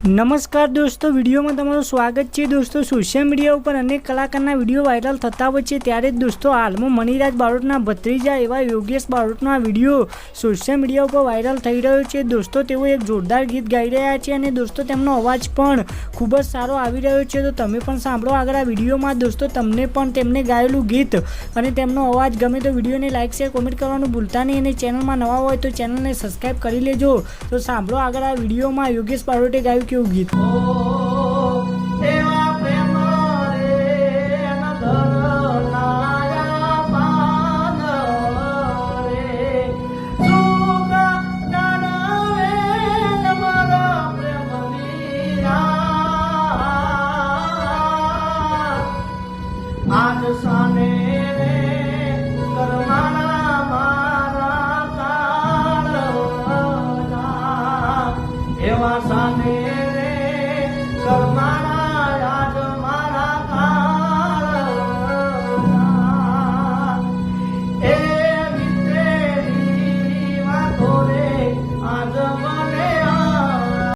નમસ્કાર દોસ્તો, વિડીયોમાં તમારું સ્વાગત છે। દોસ્તો, સોશિયલ મીડિયા ઉપર અનેક કલાકારના વિડીયો વાયરલ થતા હોય છે, ત્યારે જ દોસ્તો હાલમાં મણિરાજ બારોટના ભત્રીજા એવા યોગેશ બારોટનો આ વિડીયો સોશિયલ મીડિયા ઉપર વાયરલ થઈ રહ્યો છે। દોસ્તો, તેઓ એક જોરદાર ગીત ગાઈ રહ્યા છે અને દોસ્તો તેમનો અવાજ પણ ખૂબ જ સારો આવી રહ્યો છે। તો તમે પણ સાંભળો આગળ આ વિડીયોમાં। દોસ્તો, તમને પણ તેમને ગાયેલું ગીત અને તેમનો અવાજ ગમે તો વિડીયોને લાઇક શેર કોમેન્ટ કરવાનું ભૂલતા નહીં અને ચેનલમાં નવા હોય તો ચેનલને સબસ્ક્રાઈબ કરી લેજો। તો સાંભળો આગળ આ વિડીયોમાં યોગેશ બારોટે ગાયું કેવું ગીત।